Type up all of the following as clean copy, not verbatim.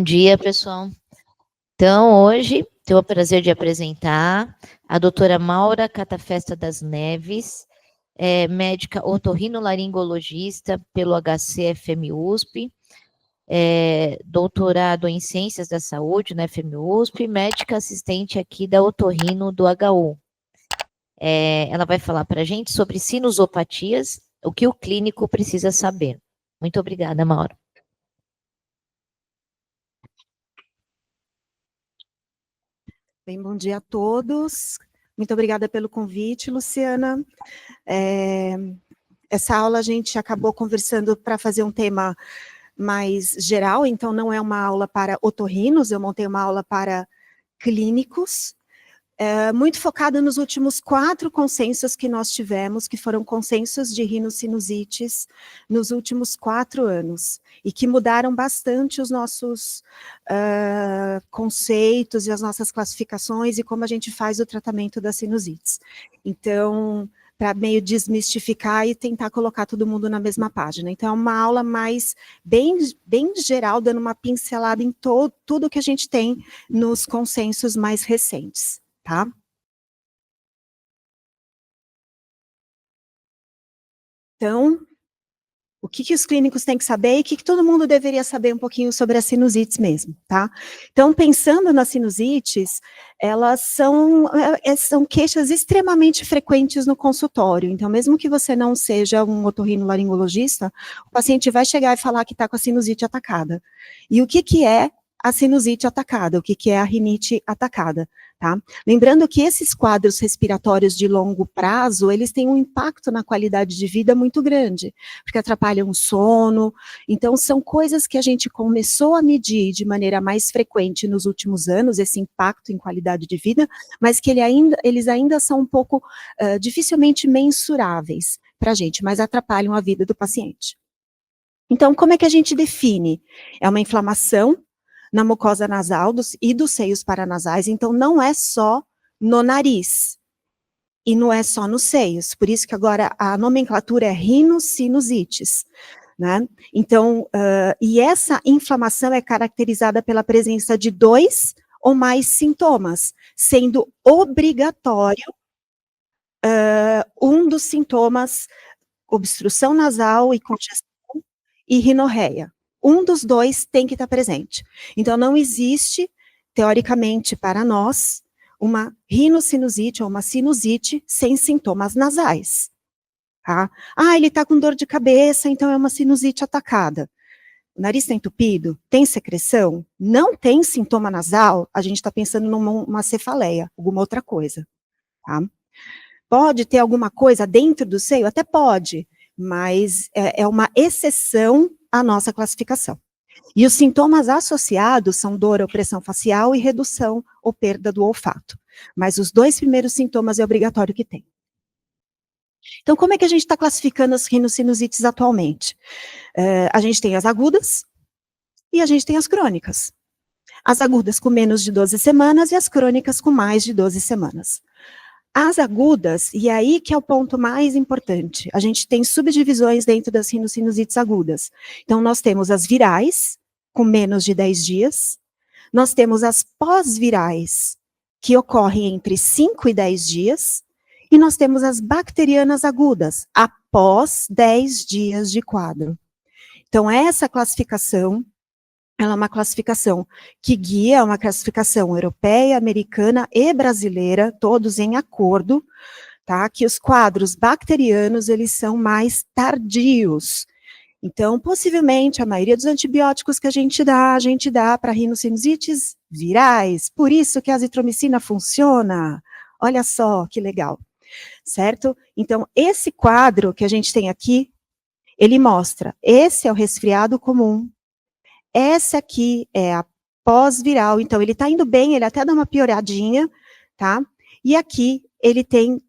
dia, pessoal. Então, hoje, tenho o prazer de apresentar a doutora Maura Catafesta das Neves, médica otorrinolaringologista pelo HCFM-USP, doutorado em Ciências da Saúde na FM-USP, médica assistente aqui da Otorrino do HU. Ela vai falar para a gente sobre sinusopatias, o que o clínico precisa saber. Muito obrigada, Maura. Bem, bom dia a todos. Muito obrigada pelo convite, Luciana. Essa aula a gente acabou conversando para fazer um tema mais geral, então não é uma aula para otorrinos, eu montei uma aula para clínicos, muito focada nos últimos 4 consensos que nós tivemos, que foram consensos de rinossinusites nos últimos 4 anos, e que mudaram bastante os nossos conceitos e as nossas classificações e como a gente faz o tratamento das sinusites. Então, para meio desmistificar e tentar colocar todo mundo na mesma página. Então, é uma aula mais bem geral, dando uma pincelada em tudo que a gente tem nos consensos mais recentes. Tá? Então, o que os clínicos têm que saber e o que todo mundo deveria saber um pouquinho sobre as sinusites mesmo, tá? Então, pensando nas sinusites, elas são queixas extremamente frequentes no consultório. Então, mesmo que você não seja um otorrinolaringologista, o paciente vai chegar e falar que está com a sinusite atacada. E o que é a sinusite atacada? O que é a rinite atacada? Tá? Lembrando que esses quadros respiratórios de longo prazo, eles têm um impacto na qualidade de vida muito grande, porque atrapalham o sono. Então, são coisas que a gente começou a medir de maneira mais frequente nos últimos anos, esse impacto em qualidade de vida, mas que eles ainda são um pouco dificilmente mensuráveis para a gente, mas atrapalham a vida do paciente. Então, como é que a gente define? É uma inflamação na mucosa nasal e dos seios paranasais, então não é só no nariz, e não é só nos seios, por isso que agora a nomenclatura é rinossinusites, né? Então, e essa inflamação é caracterizada pela presença de 2 ou mais sintomas, sendo obrigatório um dos sintomas, obstrução nasal e congestão e rinorreia. Um dos 2 tem que estar presente. Então, não existe, teoricamente, para nós, uma rinocinusite ou uma sinusite sem sintomas nasais. Tá? Ele está com dor de cabeça, então é uma sinusite atacada. O nariz está entupido? Tem secreção? Não tem sintoma nasal? A gente está pensando numa cefaleia, alguma outra coisa. Tá? Pode ter alguma coisa dentro do seio? Até pode, mas é uma exceção à nossa classificação. E os sintomas associados são dor, opressão facial e redução ou perda do olfato. Mas os 2 primeiros sintomas é obrigatório que tem. Então, como é que a gente está classificando as rinossinusites atualmente? A gente tem as agudas e a gente tem as crônicas. As agudas com menos de 12 semanas e as crônicas com mais de 12 semanas. As agudas, e aí que é o ponto mais importante, a gente tem subdivisões dentro das rinossinusites agudas. Então, nós temos as virais, com menos de 10 dias, nós temos as pós-virais, que ocorrem entre 5 e 10 dias, e nós temos as bacterianas agudas, após 10 dias de quadro. Então, essa classificação, ela é uma classificação que guia, uma classificação europeia, americana e brasileira, todos em acordo, tá? Que os quadros bacterianos, eles são mais tardios. Então, possivelmente, a maioria dos antibióticos que a gente dá para rinossinusites virais, por isso que a azitromicina funciona. Olha só, que legal, certo? Então, esse quadro que a gente tem aqui, ele mostra, esse é o resfriado comum, essa aqui é a pós-viral, então ele está indo bem, ele até dá uma pioradinha, tá? E aqui ele tem,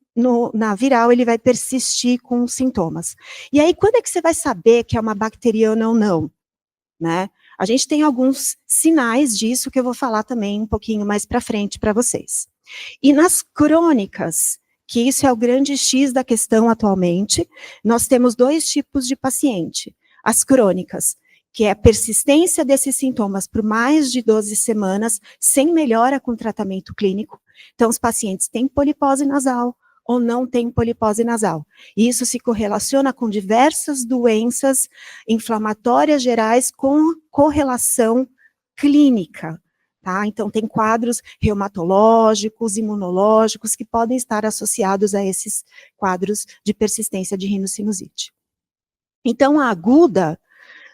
na viral, ele vai persistir com sintomas. E aí, quando é que você vai saber que é uma bacteriana ou não? Né? A gente tem alguns sinais disso que eu vou falar também um pouquinho mais para frente para vocês. E nas crônicas, que isso é o grande X da questão atualmente, nós temos 2 tipos de paciente. As crônicas, que é a persistência desses sintomas por mais de 12 semanas, sem melhora com tratamento clínico. Então, os pacientes têm polipose nasal ou não têm polipose nasal. E isso se correlaciona com diversas doenças inflamatórias gerais com correlação clínica. Tá? Então, tem quadros reumatológicos, imunológicos, que podem estar associados a esses quadros de persistência de rinocinusite. Então, a aguda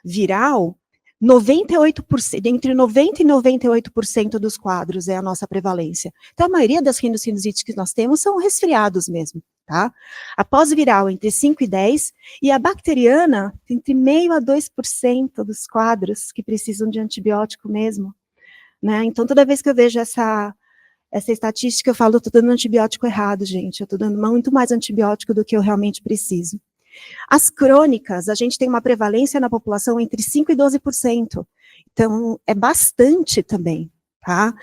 viral, 98%, entre 90% e 98% dos quadros é a nossa prevalência. Então, a maioria das rinossinusites que nós temos são resfriados mesmo, tá? A pós-viral, entre 5% e 10%, e a bacteriana, entre 0,5% a 2% dos quadros que precisam de antibiótico mesmo, né? Então, toda vez que eu vejo essa estatística, eu falo, eu estou dando antibiótico errado, gente, eu estou dando muito mais antibiótico do que eu realmente preciso. As crônicas, a gente tem uma prevalência na população entre 5% e 12%. Então, é bastante também, tá?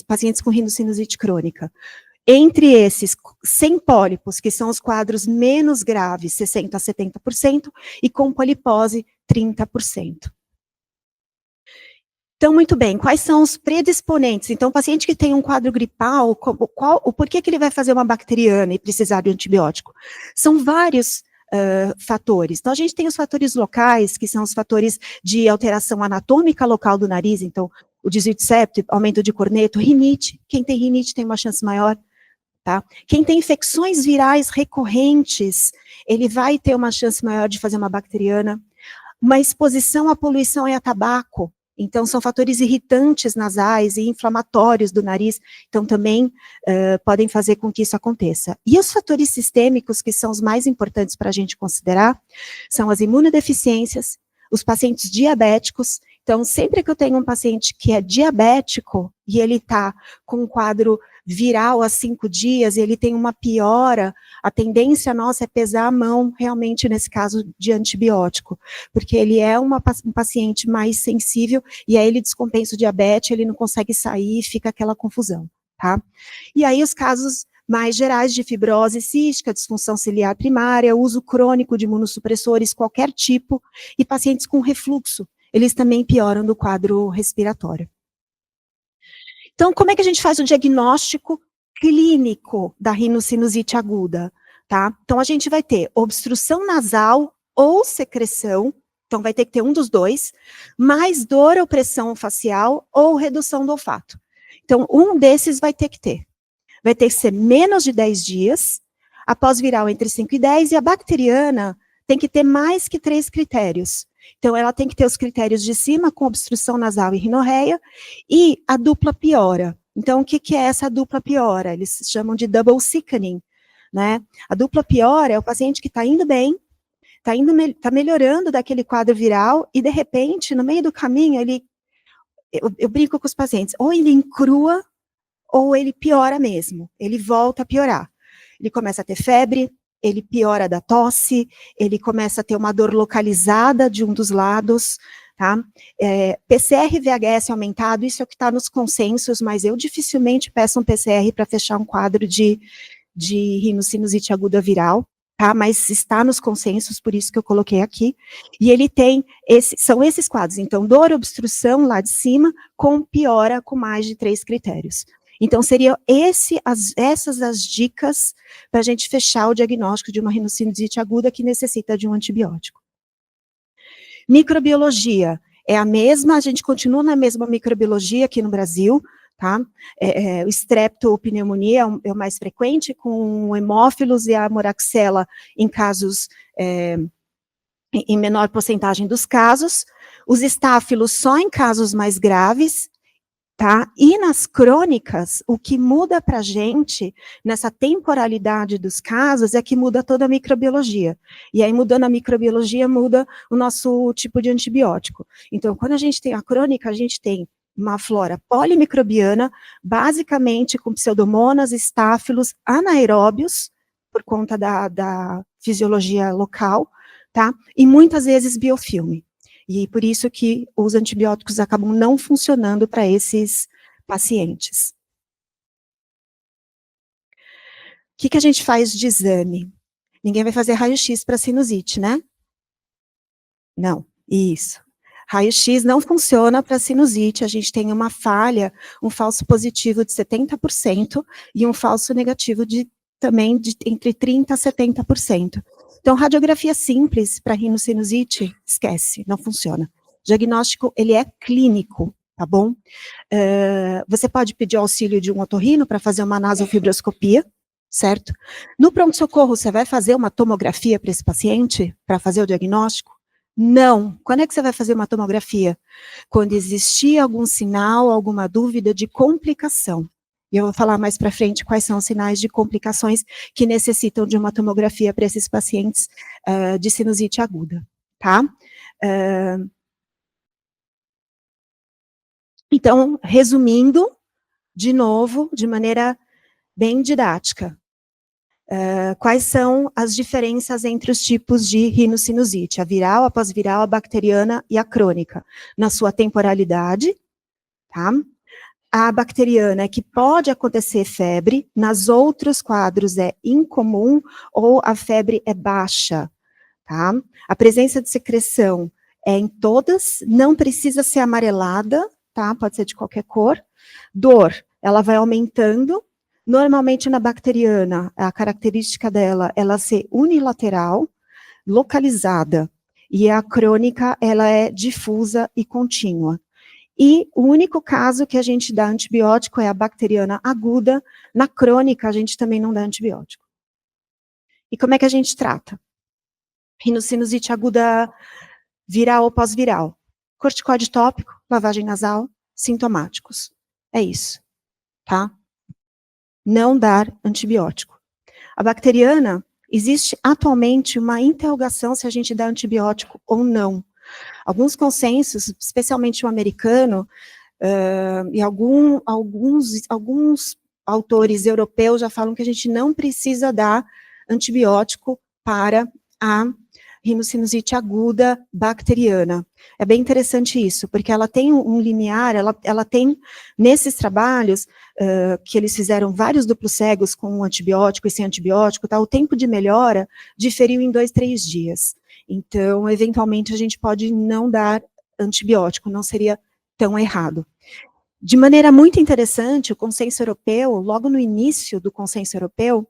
Pacientes com rinocinusite crônica. Entre esses, sem pólipos, que são os quadros menos graves, 60% a 70%, e com polipose, 30%. Então, muito bem, quais são os predisponentes? Então, o paciente que tem um quadro gripal, por que ele vai fazer uma bacteriana e precisar de antibiótico? São vários fatores. Então, a gente tem os fatores locais, que são os fatores de alteração anatômica local do nariz, então, o desvio de septo, aumento de corneto, rinite. Quem tem rinite tem uma chance maior, tá? Quem tem infecções virais recorrentes, ele vai ter uma chance maior de fazer uma bacteriana. Uma exposição à poluição e a tabaco, então são fatores irritantes nasais e inflamatórios do nariz, então também podem fazer com que isso aconteça. E os fatores sistêmicos, que são os mais importantes para a gente considerar, são as imunodeficiências, os pacientes diabéticos. Então, sempre que eu tenho um paciente que é diabético, e ele está com um quadro viral há 5 dias, e ele tem uma piora, a tendência nossa é pesar a mão, realmente, nesse caso de antibiótico, porque ele é um paciente mais sensível, e aí ele descompensa o diabetes, ele não consegue sair, fica aquela confusão, tá? E aí os casos mais gerais de fibrose cística, disfunção ciliar primária, uso crônico de imunossupressores, qualquer tipo, e pacientes com refluxo, eles também pioram do quadro respiratório. Então, como é que a gente faz o diagnóstico clínico da rinocinusite aguda, tá? Então, a gente vai ter obstrução nasal ou secreção, então vai ter que ter um dos dois, mais dor ou pressão facial ou redução do olfato. Então, um desses vai ter que ter. Vai ter que ser menos de 10 dias, após viral entre 5 e 10, e a bacteriana tem que ter mais que 3 critérios. Então, ela tem que ter os critérios de cima, com obstrução nasal e rinorreia, e a dupla piora. Então, o que é essa dupla piora? Eles chamam de double sickening, né? A dupla piora é o paciente que está indo bem, está melhorando daquele quadro viral, e de repente, no meio do caminho, eu brinco com os pacientes, ou ele encrua, ou ele piora mesmo, ele volta a piorar. Ele começa a ter febre, ele piora da tosse, ele começa a ter uma dor localizada de um dos lados, tá? PCR VHS aumentado, isso é o que está nos consensos, mas eu dificilmente peço um PCR para fechar um quadro de rinocinusite aguda viral, tá? Mas está nos consensos, por isso que eu coloquei aqui. E ele tem, são esses quadros, então, dor, obstrução lá de cima, com piora com mais de 3 critérios. Então, seriam essas as dicas para a gente fechar o diagnóstico de uma rinocinusite aguda que necessita de um antibiótico. Microbiologia é a mesma, a gente continua na mesma microbiologia aqui no Brasil, tá? O streptopneumonia é o mais frequente, com o hemófilos e a moraxella em casos, em menor porcentagem dos casos, os estáfilos só em casos mais graves, tá? E nas crônicas, o que muda para a gente, nessa temporalidade dos casos, é que muda toda a microbiologia. E aí, mudando a microbiologia, muda o nosso tipo de antibiótico. Então, quando a gente tem a crônica, a gente tem uma flora polimicrobiana, basicamente com pseudomonas, estáfilos, anaeróbios, por conta da fisiologia local, tá? E muitas vezes biofilme. E por isso que os antibióticos acabam não funcionando para esses pacientes. O que a gente faz de exame? Ninguém vai fazer raio-x para sinusite, né? Não, isso. Raio-X não funciona para sinusite, a gente tem uma falha, um falso positivo de 70% e um falso negativo também de entre 30% a 70%. Então, radiografia simples para rinocinusite, esquece, não funciona. O diagnóstico, ele é clínico, tá bom? Você pode pedir auxílio de um otorrino para fazer uma nasofibroscopia, certo? No pronto-socorro, você vai fazer uma tomografia para esse paciente, para fazer o diagnóstico? Não. Quando é que você vai fazer uma tomografia? Quando existir algum sinal, alguma dúvida de complicação. E eu vou falar mais para frente quais são os sinais de complicações que necessitam de uma tomografia para esses pacientes de sinusite aguda, tá? Então, resumindo, de novo, de maneira bem didática, quais são as diferenças entre os tipos de rinocinusite, a viral, a pós-viral, a bacteriana e a crônica, na sua temporalidade, tá? A bacteriana é que pode acontecer febre, nas outros quadros é incomum ou a febre é baixa, tá? A presença de secreção é em todas, não precisa ser amarelada, tá? Pode ser de qualquer cor. Dor, ela vai aumentando. Normalmente na bacteriana, a característica dela, ela ser unilateral, localizada. E a crônica, ela é difusa e contínua. E o único caso que a gente dá antibiótico é a bacteriana aguda. Na crônica, a gente também não dá antibiótico. E como é que a gente trata? Rinocinusite aguda viral ou pós-viral. Corticoide tópico, lavagem nasal, sintomáticos. É isso, tá? Não dar antibiótico. A bacteriana, existe atualmente uma interrogação se a gente dá antibiótico ou não. Alguns consensos, especialmente o americano, e alguns autores europeus já falam que a gente não precisa dar antibiótico para a rinocinusite aguda bacteriana. É bem interessante isso, porque ela tem um limiar, ela tem, nesses trabalhos, que eles fizeram vários duplos cegos com antibiótico e sem antibiótico, tá, o tempo de melhora diferiu em 2, 3 dias. Então, eventualmente, a gente pode não dar antibiótico, não seria tão errado. De maneira muito interessante, o consenso europeu, logo no início do consenso europeu,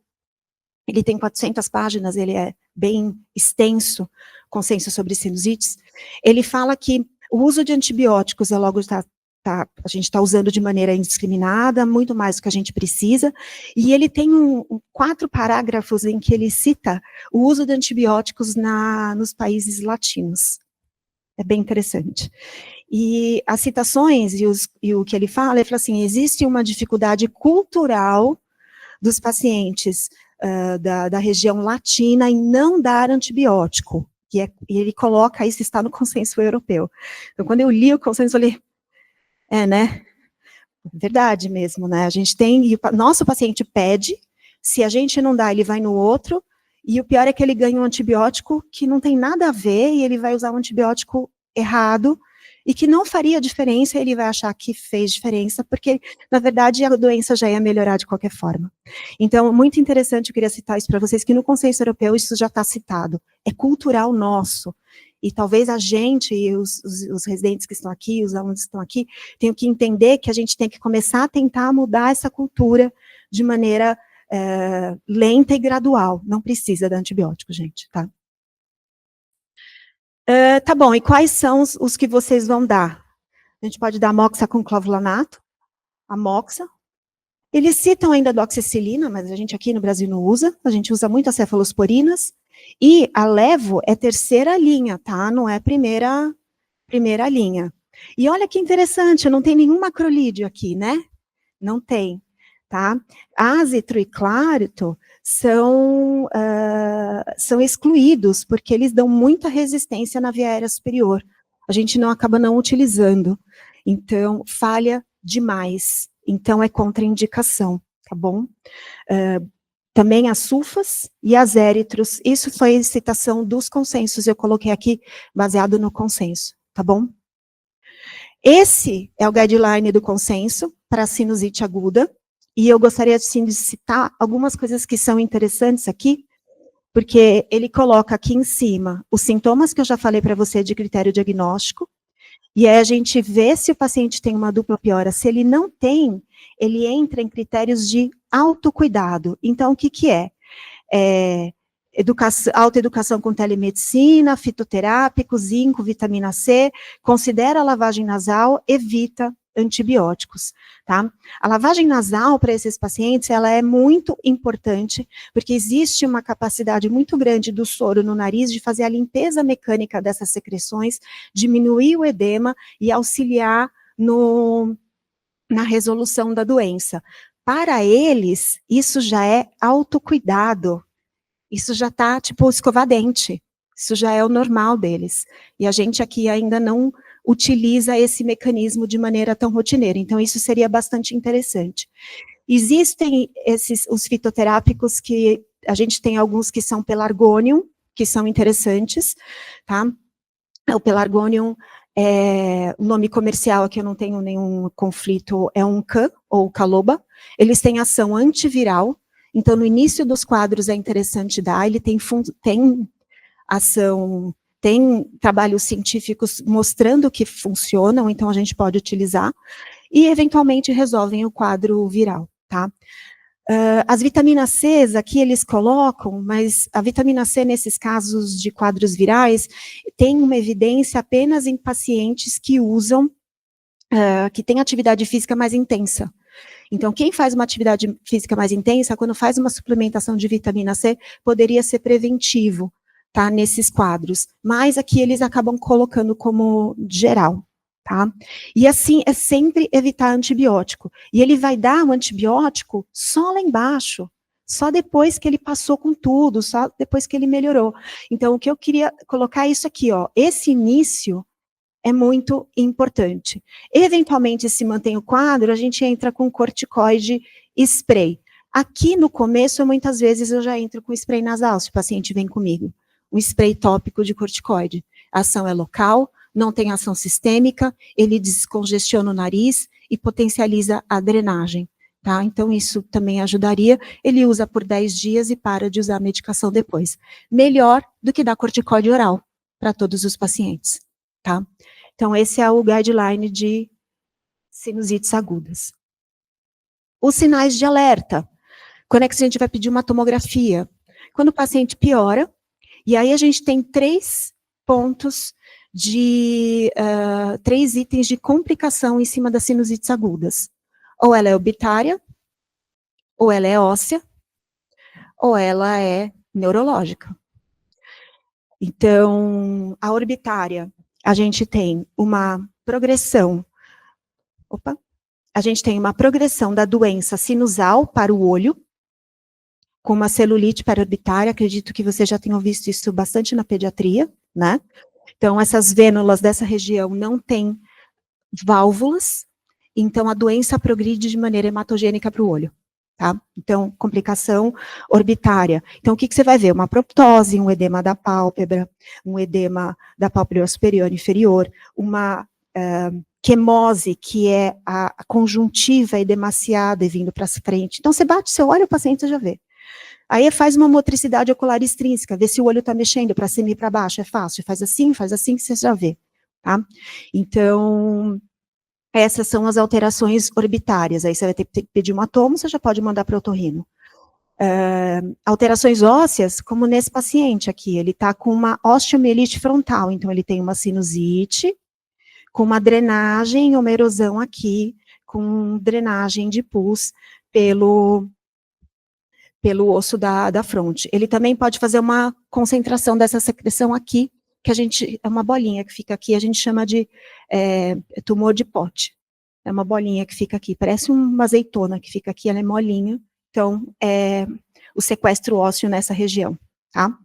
ele tem 400 páginas, ele é bem extenso, consenso sobre sinusites, ele fala que o uso de antibióticos, a gente está usando de maneira indiscriminada, muito mais do que a gente precisa, e ele tem 4 parágrafos em que ele cita o uso de antibióticos nos países latinos. É bem interessante. E as citações e o que ele fala assim, existe uma dificuldade cultural dos pacientes da região latina em não dar antibiótico, e ele coloca, isso está no consenso europeu. Então, quando eu li o consenso, eu falei, né, verdade mesmo, né, a gente tem, e o nosso paciente pede, se a gente não dá, ele vai no outro, e o pior é que ele ganha um antibiótico que não tem nada a ver, e ele vai usar um antibiótico errado, e que não faria diferença, ele vai achar que fez diferença, porque, na verdade, a doença já ia melhorar de qualquer forma. Então, muito interessante, eu queria citar isso para vocês, que no consenso europeu isso já está citado, é cultural nosso, e talvez a gente, e os residentes que estão aqui, os alunos que estão aqui, tenham que entender que a gente tem que começar a tentar mudar essa cultura de maneira lenta e gradual, não precisa de antibiótico, gente, tá? Tá bom, e quais são os que vocês vão dar? A gente pode dar moxa com clavulanato, a moxa. Eles citam ainda a doxicilina, mas a gente aqui no Brasil não usa, a gente usa muito as cefalosporinas, e a levo é terceira linha, tá? Não é primeira linha. E olha que interessante, não tem nenhum macrolídeo aqui, né? Não tem, tá? Ácitro e clarito são excluídos, porque eles dão muita resistência na via aérea superior. A gente acaba não utilizando. Então, falha demais. Então, é contraindicação, tá bom? Também as sulfas e as éritros. Isso foi citação dos consensos, eu coloquei aqui, baseado no consenso, tá bom? Esse é o guideline do consenso para sinusite aguda. E eu gostaria, assim, de citar algumas coisas que são interessantes aqui, porque ele coloca aqui em cima os sintomas que eu já falei para você de critério diagnóstico, E aí a gente vê se o paciente tem uma dupla piora. Se ele não tem, ele entra em critérios de autocuidado. Então, o que que é? Autoeducação com telemedicina, fitoterápico, zinco, vitamina C, considera a lavagem nasal, evita antibióticos, tá? A lavagem nasal para esses pacientes, ela é muito importante, porque existe uma capacidade muito grande do soro no nariz de fazer a limpeza mecânica dessas secreções, diminuir o edema e auxiliar na resolução da doença. Para eles, isso já é autocuidado, isso já está, tipo, escovar dente. Isso já é o normal deles. E a gente aqui ainda não utiliza esse mecanismo de maneira tão rotineira. Então, isso seria bastante interessante. Existem os fitoterápicos que a gente tem alguns que são pelargonium, que são interessantes, tá? O pelargonium, o nome comercial aqui eu não tenho nenhum conflito, é um CAN, ou caloba. Eles têm ação antiviral. Então, no início dos quadros é interessante dar, ele tem ação, tem trabalhos científicos mostrando que funcionam, então a gente pode utilizar, e eventualmente resolvem o quadro viral, tá? As vitaminas C aqui eles colocam, mas a vitamina C nesses casos de quadros virais tem uma evidência apenas em pacientes que usam, que têm atividade física mais intensa. Então, quem faz uma atividade física mais intensa, quando faz uma suplementação de vitamina C, poderia ser preventivo, tá, nesses quadros. Mas aqui eles acabam colocando como geral, tá? E assim, é sempre evitar antibiótico. E ele vai dar o antibiótico só lá embaixo, só depois que ele passou com tudo, só depois que ele melhorou. Então, o que eu queria colocar é isso aqui, ó, esse início é muito importante. Eventualmente, se mantém o quadro, a gente entra com corticoide spray. Aqui no começo, muitas vezes eu já entro com spray nasal, se o paciente vem comigo. Um spray tópico de corticoide. A ação é local, não tem ação sistêmica, ele descongestiona o nariz e potencializa a drenagem. Tá? Então, isso também ajudaria. Ele usa por 10 dias e para de usar a medicação depois. Melhor do que dar corticoide oral para todos os pacientes. Tá? Então, esse é o guideline de sinusites agudas. Os sinais de alerta. Quando é que a gente vai pedir uma tomografia? Quando o paciente piora, e aí a gente tem 3 pontos de, 3 itens de complicação em cima das sinusites agudas. Ou ela é orbitária, ou ela é óssea, ou ela é neurológica. Então, a orbitária, a gente tem uma progressão, a gente tem uma progressão da doença sinusal para o olho, com uma celulite paraorbitária, acredito que vocês já tenham visto isso bastante na pediatria, né? Então, essas vênulas dessa região não têm válvulas, então a doença progride de maneira hematogênica para o olho, tá? Então, complicação orbitária. Então, o que você vai ver? Uma proptose, um edema da pálpebra, um edema da pálpebra superior e inferior, uma quemose, que é a conjuntiva edemaciada e vindo para frente. Então, você bate seu olho, o paciente já vê. Aí faz uma motricidade ocular extrínseca, vê se o olho está mexendo para cima e para baixo, é fácil, faz assim, que você já vê, tá? Então, essas são as alterações orbitárias, aí você vai ter que pedir uma tomo, você já pode mandar para o otorrino. Alterações ósseas, como nesse paciente aqui, ele está com uma osteomielite frontal, então ele tem uma sinusite, com uma drenagem, uma erosão aqui, com drenagem de pus pelo osso da fronte. Ele também pode fazer uma concentração dessa secreção aqui, que a gente, é uma bolinha que fica aqui, a gente chama de tumor de pote. É uma bolinha que fica aqui, parece uma azeitona que fica aqui, ela é molinha, então é o sequestro ósseo nessa região, tá?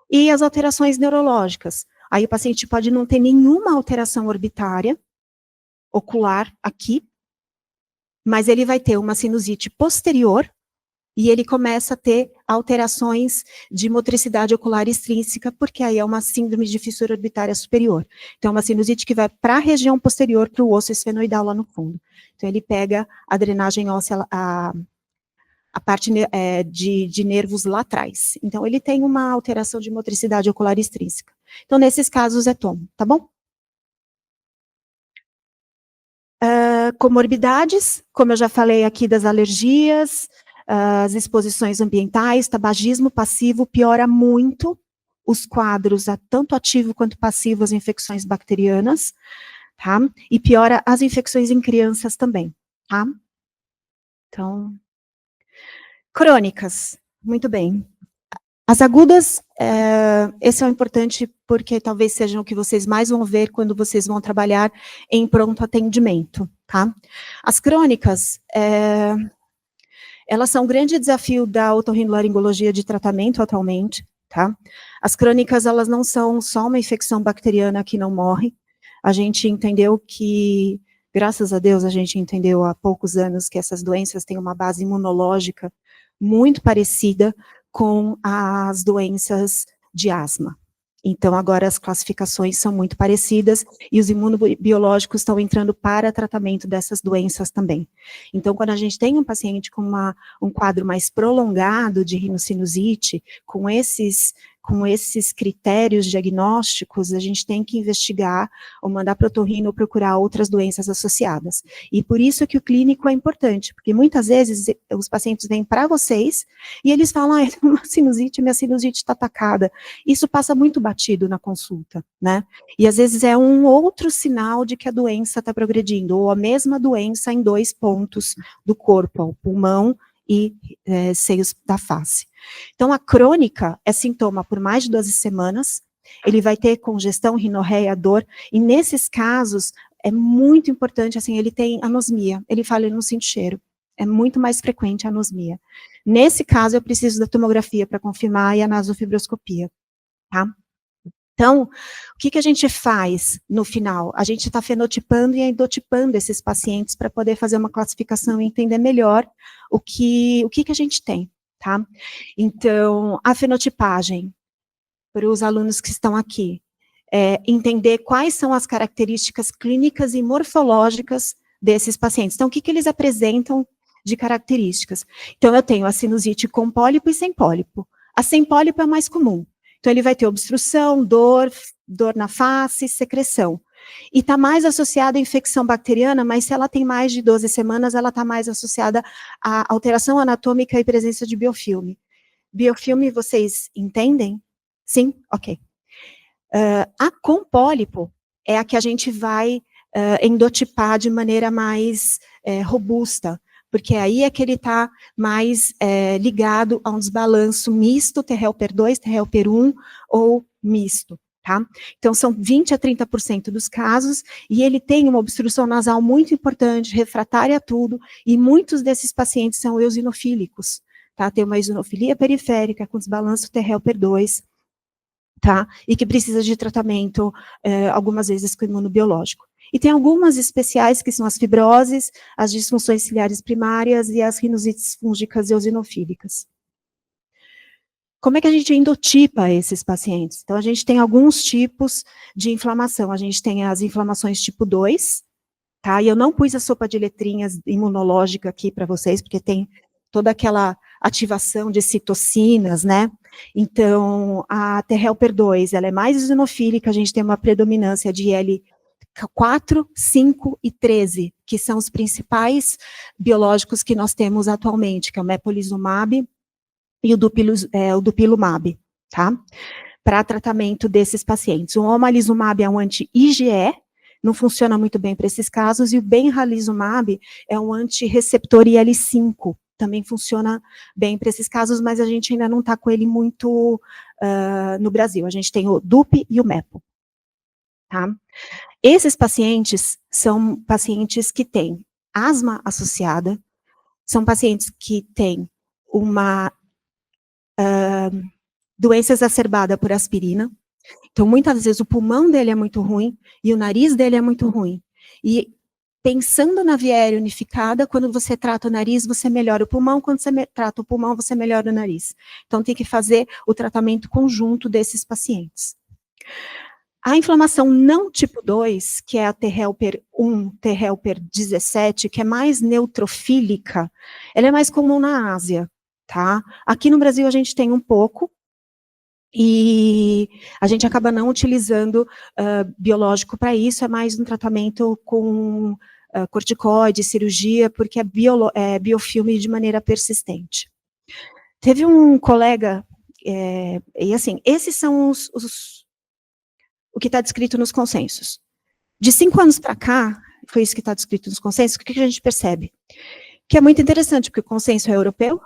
E as alterações neurológicas. Aí o paciente pode não ter nenhuma alteração orbitária, ocular aqui, mas ele vai ter uma sinusite posterior, e ele começa a ter alterações de motricidade ocular extrínseca, porque aí é uma síndrome de fissura orbitária superior. Então, é uma sinusite que vai para a região posterior, para o osso esfenoidal lá no fundo. Então, ele pega a drenagem óssea, a parte de nervos lá atrás. Então, ele tem uma alteração de motricidade ocular extrínseca. Então, nesses casos, é tomo, tá bom? Comorbidades, como eu já falei aqui das alergias, as exposições ambientais, tabagismo passivo piora muito os quadros, tanto ativo quanto passivo, as infecções bacterianas, tá? E piora as infecções em crianças também, tá? Então, crônicas, muito bem. As agudas, esse é o importante porque talvez sejam o que vocês mais vão ver quando vocês vão trabalhar em pronto atendimento, tá? As crônicas, elas são um grande desafio da otorrinolaringologia de tratamento atualmente, tá? As crônicas, elas não são só uma infecção bacteriana que não morre. A gente entendeu que, graças a Deus, a gente entendeu há poucos anos que essas doenças têm uma base imunológica muito parecida com as doenças de asma. Então, agora as classificações são muito parecidas e os imunobiológicos estão entrando para tratamento dessas doenças também. Então, quando a gente tem um paciente com um quadro mais prolongado de rinocinusite, com esses critérios diagnósticos, a gente tem que investigar ou mandar para o otorrino ou procurar outras doenças associadas. E por isso que o clínico é importante, porque muitas vezes os pacientes vêm para vocês e eles falam, eu tenho uma sinusite, minha sinusite está atacada. Isso passa muito batido na consulta, né? E às vezes é um outro sinal de que a doença está progredindo, ou a mesma doença em 2 pontos do corpo, o pulmão e seios da face. Então, a crônica é sintoma por mais de 12 semanas, ele vai ter congestão, rinorreia, dor, e nesses casos, é muito importante, assim, ele tem anosmia, ele fala, ele não sente cheiro, é muito mais frequente a anosmia. Nesse caso, eu preciso da tomografia para confirmar e a nasofibroscopia, tá? Então, o que a gente faz no final? A gente está fenotipando e endotipando esses pacientes para poder fazer uma classificação e entender melhor o que a gente tem, tá? Então, a fenotipagem, para os alunos que estão aqui, entender quais são as características clínicas e morfológicas desses pacientes. Então, o que eles apresentam de características? Então, eu tenho a sinusite com pólipo e sem pólipo. A sem pólipo é a mais comum. Então, ele vai ter obstrução, dor na face, secreção. E está mais associada à infecção bacteriana, mas se ela tem mais de 12 semanas, ela está mais associada à alteração anatômica e presença de biofilme. Biofilme, vocês entendem? Sim? Ok. A com pólipo é a que a gente vai endotipar de maneira mais robusta, porque aí é que ele está mais ligado a um desbalanço misto, T-helper2, T-helper1 ou misto, tá? Então, são 20% a 30% dos casos, e ele tem uma obstrução nasal muito importante, refratária a tudo, e muitos desses pacientes são eosinofílicos, tá? Tem uma eosinofilia periférica com desbalanço T-helper2, tá? E que precisa de tratamento, algumas vezes com imunobiológico. E tem algumas especiais, que são as fibroses, as disfunções ciliares primárias e as rinusites fúngicas eosinofílicas. Como é que a gente endotipa esses pacientes? Então, a gente tem alguns tipos de inflamação. A gente tem as inflamações tipo 2, tá? E eu não pus a sopa de letrinhas imunológica aqui para vocês, porque tem toda aquela ativação de citocinas, né? Então, a T-helper2, ela é mais eosinofílica, a gente tem uma predominância de L4, 5 e 13, que são os principais biológicos que nós temos atualmente, que é o mepolizumab e o dupilumab, tá? Para tratamento desses pacientes. O omalizumab é um anti-IgE, não funciona muito bem para esses casos, e o benralizumab é um anti-receptor IL-5, também funciona bem para esses casos, mas a gente ainda não está com ele muito no Brasil. A gente tem o DUP e o MEPO, tá? Esses pacientes são pacientes que têm asma associada, são pacientes que têm uma doença exacerbada por aspirina. Então, muitas vezes o pulmão dele é muito ruim e o nariz dele é muito ruim. E pensando na via aérea unificada, quando você trata o nariz, você melhora o pulmão, quando você trata o pulmão, você melhora o nariz. Então, tem que fazer o tratamento conjunto desses pacientes. A inflamação não tipo 2, que é a T-helper1, T-helper 17, que é mais neutrofílica, ela é mais comum na Ásia, tá? Aqui no Brasil a gente tem um pouco, e a gente acaba não utilizando biológico para isso, é mais um tratamento com corticoide, cirurgia, porque é biofilme de maneira persistente. Teve um colega, e assim, esses são o que está descrito nos consensos. De 5 anos para cá, foi isso que está descrito nos consensos, o que a gente percebe? Que é muito interessante, porque o consenso é europeu,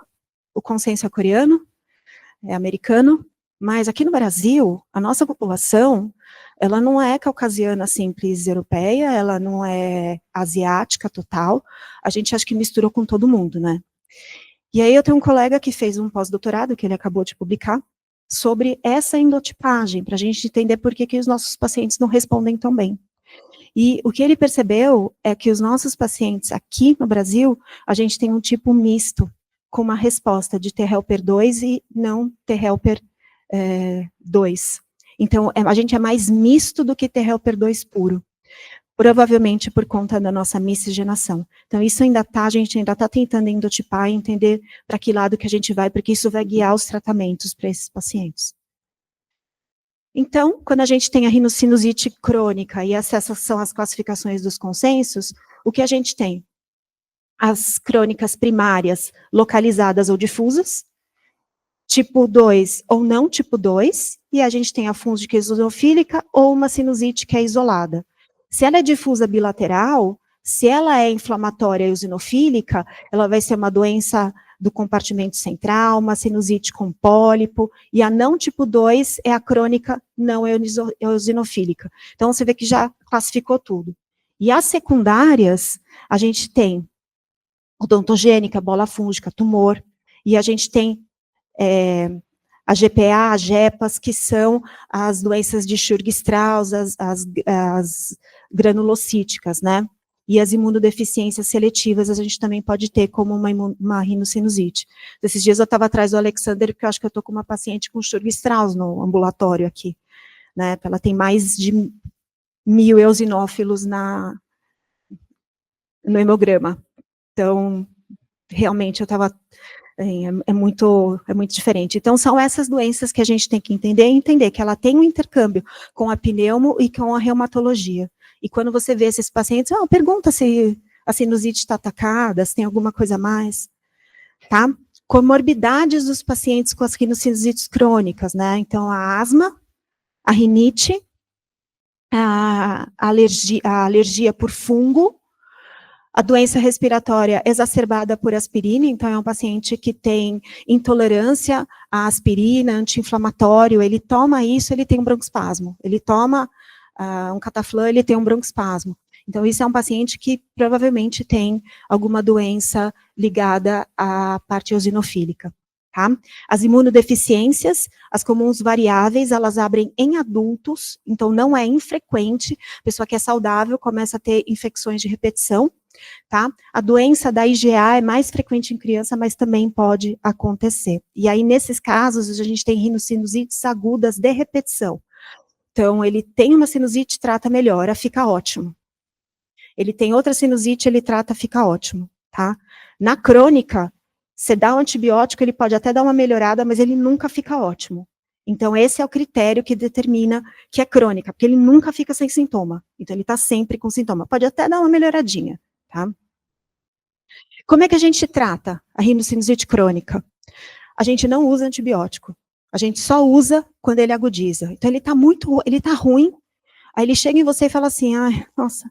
o consenso é coreano, é americano, mas aqui no Brasil, a nossa população, ela não é caucasiana simples europeia, ela não é asiática total, a gente acha que misturou com todo mundo, né? E aí eu tenho um colega que fez um pós-doutorado, que ele acabou de publicar, sobre essa endotipagem, para a gente entender por que os nossos pacientes não respondem tão bem. E o que ele percebeu é que os nossos pacientes aqui no Brasil, a gente tem um tipo misto, com uma resposta de T-helper 2 e não T-helper 2. Então, a gente é mais misto do que T-helper 2 puro. Provavelmente por conta da nossa miscigenação. Então, isso ainda está, a gente ainda está tentando endotipar e entender para que lado que a gente vai, porque isso vai guiar os tratamentos para esses pacientes. Então, quando a gente tem a rinocinusite crônica, e essas são as classificações dos consensos, o que a gente tem? As crônicas primárias localizadas ou difusas, tipo 2 ou não tipo 2, e a gente tem a fúngica eosinofílica ou uma sinusite que é isolada. Se ela é difusa bilateral, se ela é inflamatória eosinofílica, ela vai ser uma doença do compartimento central, uma sinusite com pólipo, e a não tipo 2 é a crônica não eosinofílica. Então, você vê que já classificou tudo. E as secundárias, a gente tem odontogênica, bola fúngica, tumor, e a gente tem a GPA, as GEPAs, que são as doenças de Sturge-Strauss, as granulocíticas, né? E as imunodeficiências seletivas a gente também pode ter como uma rinocinusite. Esses dias eu estava atrás do Alexander, porque eu acho que eu estou com uma paciente com Sturge-Strauss no ambulatório aqui, né? Ela tem mais de 1.000 eosinófilos no hemograma. Então, realmente eu estava... É muito diferente. Então, são essas doenças que a gente tem que entender, e entender que ela tem um intercâmbio com a pneumo e com a reumatologia. E quando você vê esses pacientes, pergunta se a sinusite está atacada, se tem alguma coisa a mais, tá? Comorbidades dos pacientes com as rinossinusites crônicas, né? Então, a asma, a rinite, a alergia por fungo, a doença respiratória exacerbada por aspirina, então é um paciente que tem intolerância à aspirina, anti-inflamatório, ele toma isso, ele tem um broncoespasmo. Ele toma um cataflã, ele tem um broncoespasmo. Então, isso é um paciente que provavelmente tem alguma doença ligada à parte eosinofílica. Tá? As imunodeficiências, as comuns variáveis, elas abrem em adultos, então não é infrequente, a pessoa que é saudável começa a ter infecções de repetição, tá? A doença da IgA é mais frequente em criança, mas também pode acontecer. E aí, nesses casos, a gente tem rinossinusites agudas de repetição. Então, ele tem uma sinusite, trata, melhora, fica ótimo. Ele tem outra sinusite, ele trata, fica ótimo, tá? Na crônica, você dá um antibiótico, ele pode até dar uma melhorada, mas ele nunca fica ótimo. Então, esse é o critério que determina que é crônica, porque ele nunca fica sem sintoma. Então, ele está sempre com sintoma. Pode até dar uma melhoradinha, tá? Como é que a gente trata a rinocinusite crônica? A gente não usa antibiótico. A gente só usa quando ele agudiza. Então, ele tá ruim, aí ele chega em você e fala assim, nossa,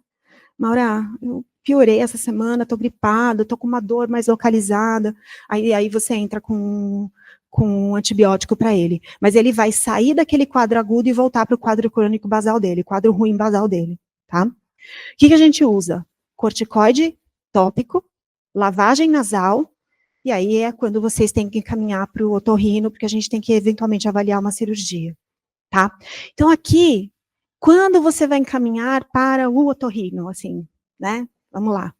Maura, eu piorei essa semana, tô gripada, tô com uma dor mais localizada. Aí você entra com um antibiótico para ele. Mas ele vai sair daquele quadro agudo e voltar para o quadro crônico basal dele, quadro ruim basal dele, tá? O que a gente usa? Corticoide tópico, lavagem nasal, e aí é quando vocês têm que encaminhar para o otorrino, porque a gente tem que eventualmente avaliar uma cirurgia, tá? Então aqui, quando você vai encaminhar para o otorrino, assim, né? Vamos lá.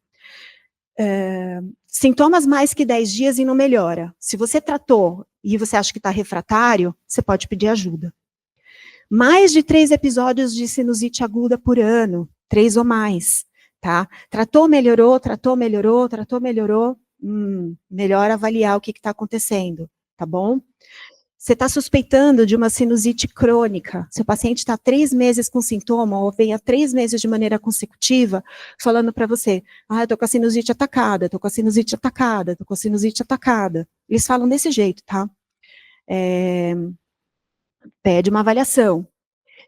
Sintomas mais que 10 dias e não melhora. Se você tratou e você acha que está refratário, você pode pedir ajuda. Mais de 3 episódios de sinusite aguda por ano, 3 ou mais, tá? Tratou, melhorou, tratou, melhorou, tratou, melhorou, melhor avaliar o que está acontecendo, tá bom? Você está suspeitando de uma sinusite crônica, seu paciente está 3 meses com sintoma, ou vem há 3 meses de maneira consecutiva, falando para você, eu estou com a sinusite atacada, estou com a sinusite atacada, estou com a sinusite atacada. Eles falam desse jeito, tá? Pede uma avaliação.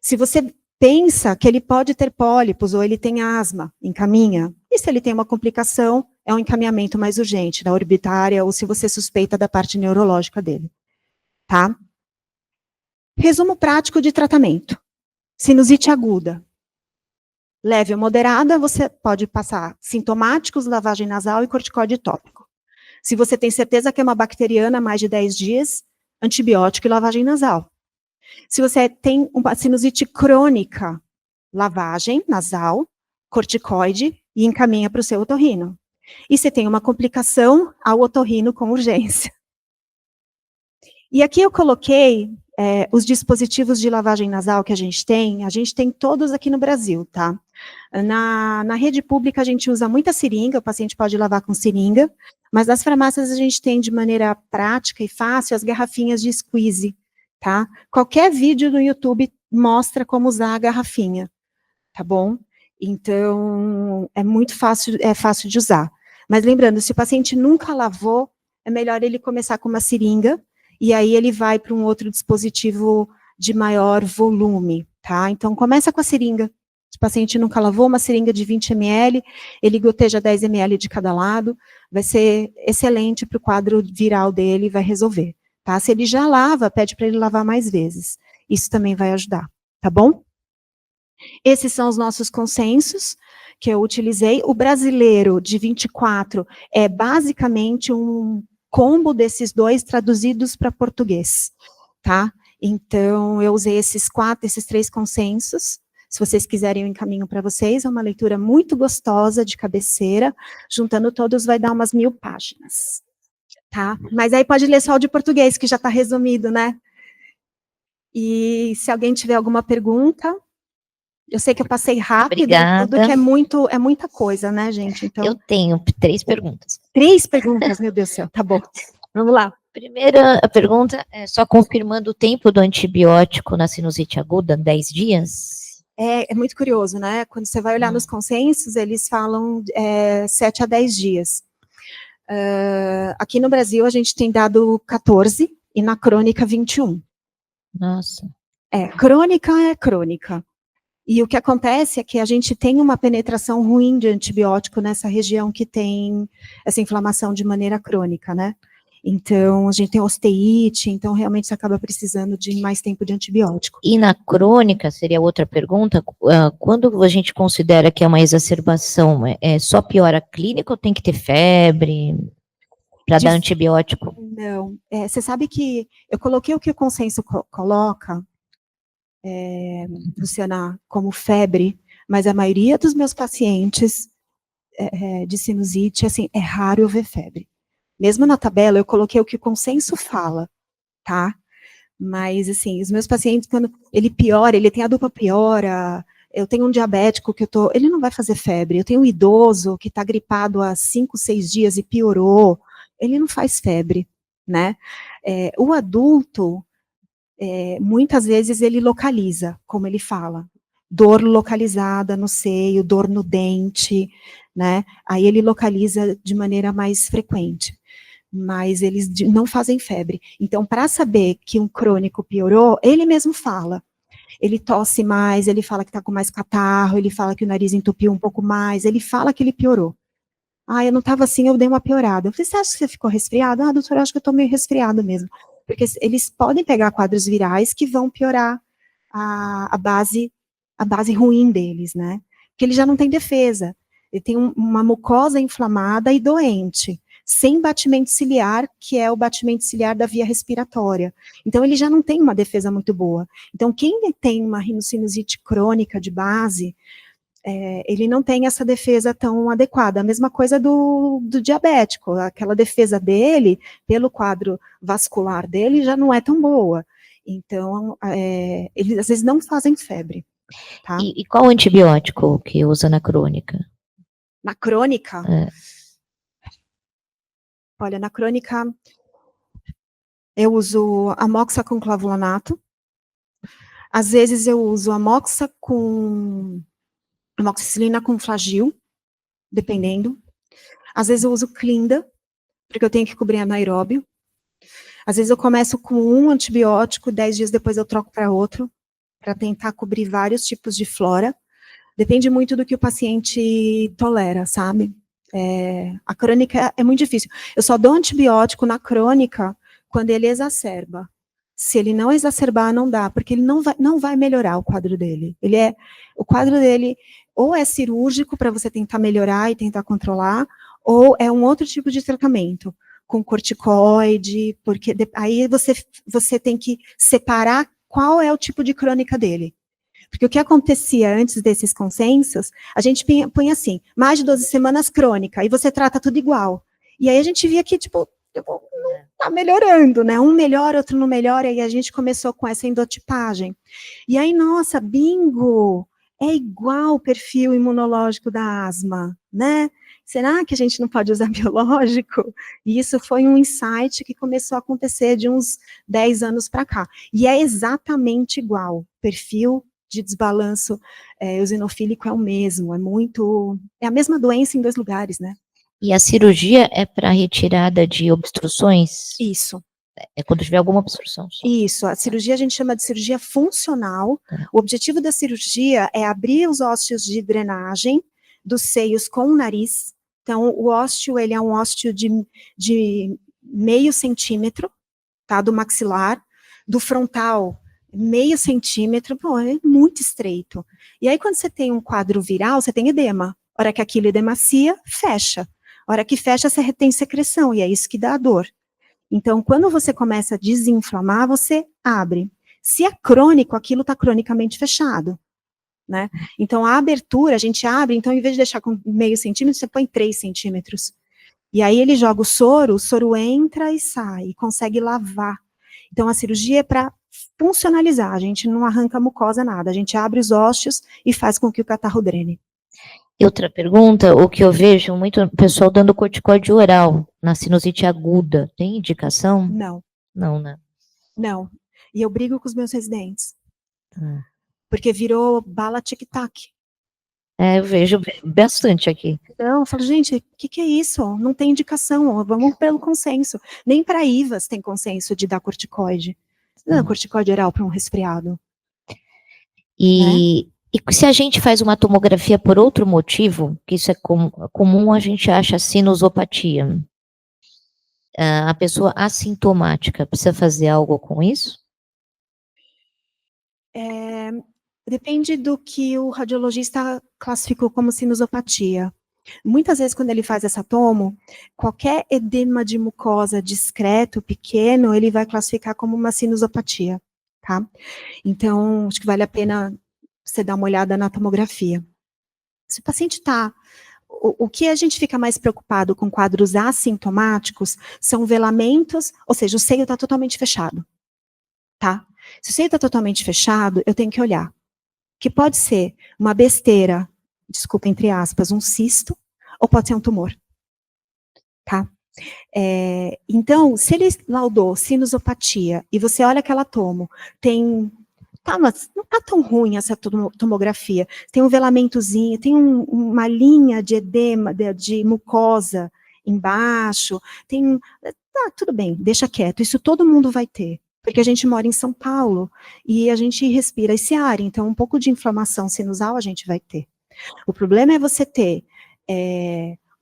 Se você pensa que ele pode ter pólipos, ou ele tem asma, encaminha. E se ele tem uma complicação, é um encaminhamento mais urgente, da orbitária, ou se você suspeita da parte neurológica dele. Tá? Resumo prático de tratamento. Sinusite aguda. Leve ou moderada, você pode passar sintomáticos, lavagem nasal e corticoide tópico. Se você tem certeza que é uma bacteriana há mais de 10 dias, antibiótico e lavagem nasal. Se você tem uma sinusite crônica, lavagem nasal, corticoide e encaminha para o seu otorrino. E se tem uma complicação, ao otorrino com urgência. E aqui eu coloquei os dispositivos de lavagem nasal que a gente tem todos aqui no Brasil, tá? Na rede pública a gente usa muita seringa, o paciente pode lavar com seringa, mas nas farmácias a gente tem de maneira prática e fácil as garrafinhas de squeeze, tá? Qualquer vídeo no YouTube mostra como usar a garrafinha, tá bom? Então, é muito fácil, é fácil de usar. Mas lembrando, se o paciente nunca lavou, é melhor ele começar com uma seringa, e aí ele vai para um outro dispositivo de maior volume, tá? Então, começa com a seringa. Se o paciente nunca lavou, uma seringa de 20 ml, ele goteja 10 ml de cada lado, vai ser excelente para o quadro viral dele, vai resolver, tá? Se ele já lava, pede para ele lavar mais vezes. Isso também vai ajudar, tá bom? Esses são os nossos consensos que eu utilizei. O brasileiro de 24 é basicamente um combo desses dois traduzidos para português, tá? Então, eu usei esses 3 consensos. Se vocês quiserem, eu encaminho para vocês. É uma leitura muito gostosa, de cabeceira. Juntando todos, vai dar umas 1000 páginas, tá? Mas aí pode ler só o de português, que já está resumido, né? E se alguém tiver alguma pergunta... Eu sei que eu passei rápido, Obrigada. tudo que é muita coisa, né, gente? Então, eu tenho 3 perguntas. 3 perguntas, meu Deus do céu, tá bom. Vamos lá. Primeira pergunta é só confirmando o tempo do antibiótico na sinusite aguda, 10 dias? É muito curioso, né? Quando você vai olhar nos consensos, eles falam 7 a 10 dias. Aqui no Brasil, a gente tem dado 14 e na crônica 21. Nossa. Crônica é crônica. E o que acontece é que a gente tem uma penetração ruim de antibiótico nessa região que tem essa inflamação de maneira crônica, né? Então, a gente tem osteite, então realmente você acaba precisando de mais tempo de antibiótico. E na crônica, seria outra pergunta, quando a gente considera que é uma exacerbação, só piora clínica ou tem que ter febre para dar antibiótico? Não, você sabe que eu coloquei o que o consenso coloca, Luciana, como febre, mas a maioria dos meus pacientes de sinusite, assim, é raro eu ver febre. Mesmo na tabela, eu coloquei o que o consenso fala, tá? Mas, assim, os meus pacientes, quando ele piora, ele tem a dupla piora, eu tenho um diabético ele não vai fazer febre, eu tenho um idoso que está gripado há 5, 6 dias e piorou, ele não faz febre, né? O adulto, muitas vezes ele localiza, como ele fala, dor localizada no seio, dor no dente, né? Aí ele localiza de maneira mais frequente, mas eles não fazem febre. Então, para saber que um crônico piorou, ele mesmo fala. Ele tosse mais, ele fala que está com mais catarro, ele fala que o nariz entupiu um pouco mais, ele fala que ele piorou. Eu não estava assim, eu dei uma piorada. Eu falei, você acha que você ficou resfriado? Doutor, eu acho que eu estou meio resfriado mesmo. Porque eles podem pegar quadros virais que vão piorar a base ruim deles, né? Porque ele já não tem defesa. Ele tem uma mucosa inflamada e doente, sem batimento ciliar, que é o batimento ciliar da via respiratória. Então, ele já não tem uma defesa muito boa. Então, quem tem uma rinocinusite crônica de base, ele não tem essa defesa tão adequada. A mesma coisa do diabético, aquela defesa dele, pelo quadro vascular dele, já não é tão boa. Então, eles às vezes não fazem febre. Tá? E qual antibiótico que usa na crônica? Na crônica? Olha, na crônica, Eu uso amoxa com clavulanato. Às vezes eu uso amoxicilina com Flagyl, dependendo. Às vezes eu uso Clinda, porque eu tenho que cobrir anaeróbio. Às vezes eu começo com um antibiótico, 10 dias depois eu troco para outro, para tentar cobrir vários tipos de flora. Depende muito do que o paciente tolera, sabe? A crônica é muito difícil. Eu só dou antibiótico na crônica quando ele exacerba. Se ele não exacerbar, não dá, porque ele não vai melhorar o quadro dele. O quadro dele ou é cirúrgico para você tentar melhorar e tentar controlar, ou é um outro tipo de tratamento, com corticoide, porque aí você tem que separar qual é o tipo de crônica dele. Porque o que acontecia antes desses consensos, a gente põe assim, mais de 12 semanas crônica, e você trata tudo igual. E aí a gente via que, tipo não tá melhorando, né? Um melhora, outro não melhora, e a gente começou com essa endotipagem. E aí, nossa, bingo, é igual o perfil imunológico da asma, né? Será que a gente não pode usar biológico? E isso foi um insight que começou a acontecer de uns 10 anos para cá. E é exatamente igual, perfil de desbalanço eosinofílico é o mesmo, é a mesma doença em 2 lugares, né? E a cirurgia é para retirada de obstruções? Isso. É quando tiver alguma obstrução. Só. Isso, a cirurgia a gente chama de cirurgia funcional. O objetivo da cirurgia é abrir os ósseos de drenagem dos seios com o nariz. Então, o ósseo, ele é um ósseo de meio centímetro, tá, do maxilar, do frontal, meio centímetro, pô, é muito estreito. E aí, quando você tem um quadro viral, você tem edema. A hora que aquilo edemacia, fecha. A hora que fecha, você tem secreção, e é isso que dá a dor. Então, quando você começa a desinflamar, você abre. Se é crônico, aquilo está cronicamente fechado, né? Então, a abertura, a gente abre, então, em vez de deixar com meio centímetro, você põe 3 centímetros. E aí ele joga o soro entra e sai, e consegue lavar. Então, a cirurgia é para funcionalizar, a gente não arranca a mucosa, nada, a gente abre os ósseos e faz com que o catarro drene. E outra pergunta, o que eu vejo muito pessoal dando corticóide oral na sinusite aguda, tem indicação? Não. Não, né? Não. E eu brigo com os meus residentes. Porque virou bala tic-tac. Eu vejo bastante aqui. Não, eu falo, gente, o que é isso? Não tem indicação, vamos pelo consenso. Nem para IVAs tem consenso de dar corticoide. Não, corticoide oral para um resfriado. E se a gente faz uma tomografia por outro motivo, que isso é comum, a gente acha sinusopatia. A pessoa assintomática precisa fazer algo com isso? Depende do que o radiologista classificou como sinusopatia. Muitas vezes, quando ele faz essa tomo, qualquer edema de mucosa discreto, pequeno, ele vai classificar como uma sinusopatia, tá? Então, acho que vale a pena você dar uma olhada na tomografia. Se o paciente está... O que a gente fica mais preocupado com quadros assintomáticos são velamentos, ou seja, o seio está totalmente fechado, tá? Se o seio está totalmente fechado, eu tenho que olhar. Que pode ser uma besteira, desculpa, entre aspas, um cisto, ou pode ser um tumor, tá? Então, se ele laudou sinusopatia, e você olha aquela tomo, mas não tá tão ruim essa tomografia, tem um velamentozinho, tem uma linha de edema, de mucosa embaixo, tudo bem, deixa quieto, isso todo mundo vai ter. Porque a gente mora em São Paulo e a gente respira esse ar, então um pouco de inflamação sinusal a gente vai ter. O problema é você ter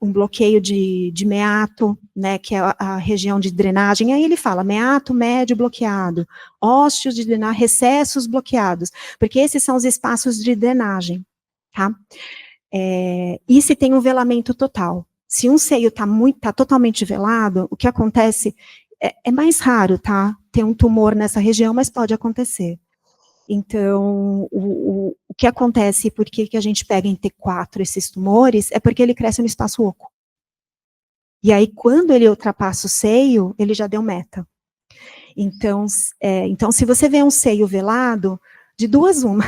um bloqueio de meato, né, que é a região de drenagem, aí ele fala meato médio bloqueado, ósseos de drenagem, recessos bloqueados, porque esses são os espaços de drenagem, tá? E se tem um velamento total. Se um seio tá totalmente velado, o que acontece é mais raro, tá? Ter um tumor nessa região, mas pode acontecer. Então, o que acontece, por que a gente pega em T4 esses tumores, é porque ele cresce no espaço oco. E aí, quando ele ultrapassa o seio, ele já deu meta. Então, se você vê um seio velado, de duas uma.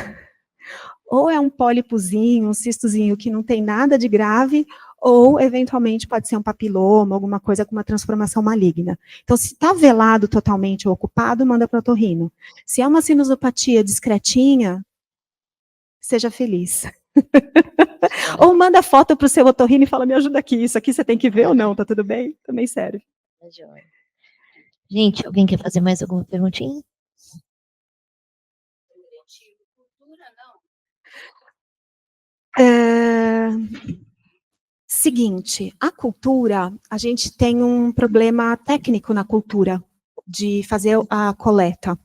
Ou é um pólipozinho, um cistozinho que não tem nada de grave, ou, eventualmente, pode ser um papiloma, alguma coisa com uma transformação maligna. Então, se está velado totalmente ou ocupado, manda para o otorrino. Se é uma sinusopatia discretinha, seja feliz. Ou manda foto para o seu otorrino e fala, me ajuda aqui, isso aqui você tem que ver ou não, tá tudo bem? Também serve. Gente, alguém quer fazer mais alguma perguntinha? Seguinte, a cultura, a gente tem um problema técnico na cultura, de fazer a coleta.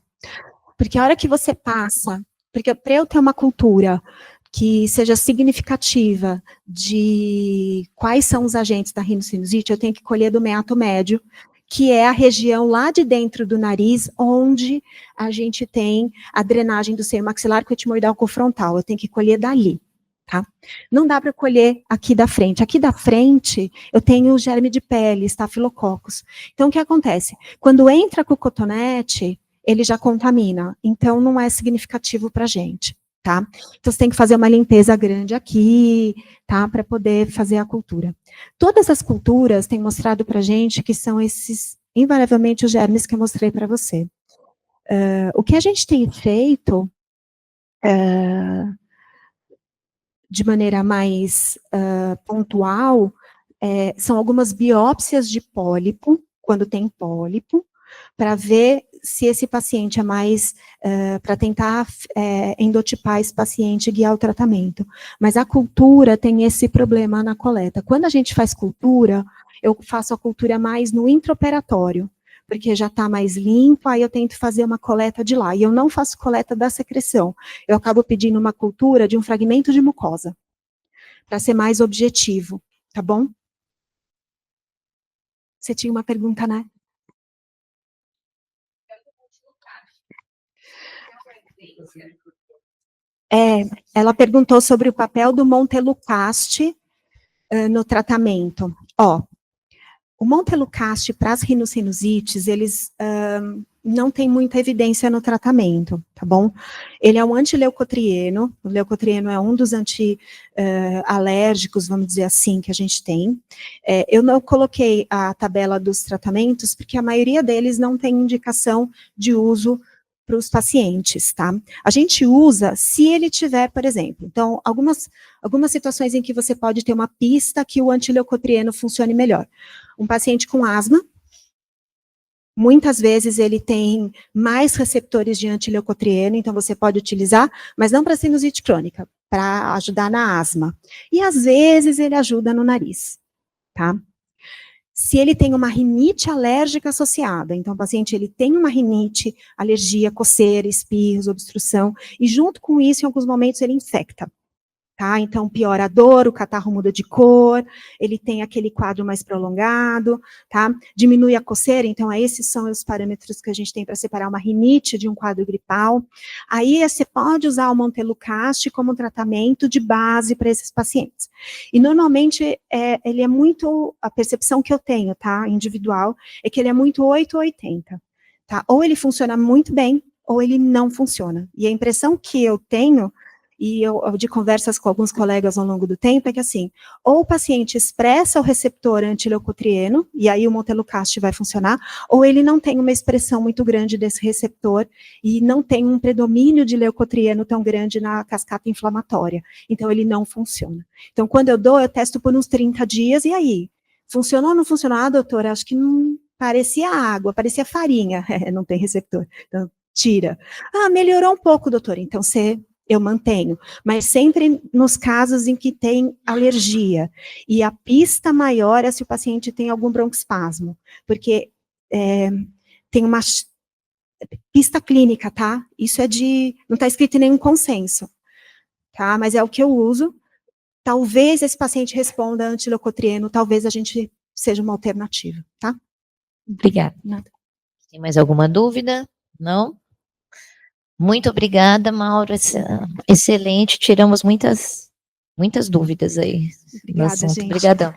Porque a hora que você passa, porque para eu ter uma cultura que seja significativa de quais são os agentes da rinocinusite, eu tenho que colher do meato médio, que é a região lá de dentro do nariz, onde a gente tem a drenagem do seio maxilar com etimoidal cofrontal. Eu tenho que colher dali, tá? Não dá para colher aqui da frente. Aqui da frente, eu tenho o germe de pele, estafilococcus. Então, o que acontece? Quando entra com o cotonete, ele já contamina. Então, não é significativo para a gente, tá? Então, você tem que fazer uma limpeza grande aqui, tá? Para poder fazer a cultura. Todas as culturas têm mostrado para a gente que são esses, invariavelmente, os germes que eu mostrei para você. O que a gente tem feito de maneira mais pontual são algumas biópsias de pólipo, quando tem pólipo, para ver se esse paciente é mais, para tentar endotipar esse paciente e guiar o tratamento. Mas a cultura tem esse problema na coleta. Quando a gente faz cultura, eu faço a cultura mais no intraoperatório, porque já está mais limpo, aí eu tento fazer uma coleta de lá. E eu não faço coleta da secreção. Eu acabo pedindo uma cultura de um fragmento de mucosa, para ser mais objetivo, tá bom? Você tinha uma pergunta, né? Ela perguntou sobre o papel do montelukast no tratamento. O montelukast para as rinossinusites, eles não tem muita evidência no tratamento, tá bom? Ele é um antileucotrieno, o leucotrieno é um dos anti-alérgicos, vamos dizer assim, que a gente tem. Eu não coloquei a tabela dos tratamentos, porque a maioria deles não tem indicação de uso para os pacientes, tá? A gente usa se ele tiver, por exemplo, então, algumas situações em que você pode ter uma pista que o antileucotrieno funcione melhor. Um paciente com asma, muitas vezes ele tem mais receptores de antileucotrieno, então você pode utilizar, mas não para sinusite crônica, para ajudar na asma. E às vezes ele ajuda no nariz, tá? Se ele tem uma rinite alérgica associada, então o paciente ele tem uma rinite, alergia, coceira, espirros, obstrução, e junto com isso, em alguns momentos, ele infecta. Tá? Então, piora a dor, o catarro muda de cor, ele tem aquele quadro mais prolongado, tá? Diminui a coceira, então esses são os parâmetros que a gente tem para separar uma rinite de um quadro gripal. Aí você pode usar o montelukast como tratamento de base para esses pacientes. E normalmente ele é muito, a percepção que eu tenho, tá? Individual, é que ele é muito 8 ou 80, tá? Ou ele funciona muito bem, ou ele não funciona. E a impressão que eu tenho, e eu de conversas com alguns colegas ao longo do tempo, é que assim, ou o paciente expressa o receptor antileucotrieno, e aí o montelukast vai funcionar, ou ele não tem uma expressão muito grande desse receptor, e não tem um predomínio de leucotrieno tão grande na cascata inflamatória, então ele não funciona. Então quando eu dou, eu testo por uns 30 dias, e aí? Funcionou ou não funcionou? Ah, doutora, acho que não parecia água, parecia farinha, não tem receptor, então tira. Ah, melhorou um pouco, doutora, então eu mantenho, mas sempre nos casos em que tem alergia. E a pista maior é se o paciente tem algum broncoespasmo, porque tem uma pista clínica, tá? Isso não está escrito em nenhum consenso, tá? Mas é o que eu uso. Talvez esse paciente responda a antileucotrieno, talvez a gente seja uma alternativa, tá? Obrigada. Nada. Tem mais alguma dúvida? Não? Muito obrigada, Mauro. Excelente. Tiramos muitas dúvidas aí. Obrigada, gente. Obrigadão.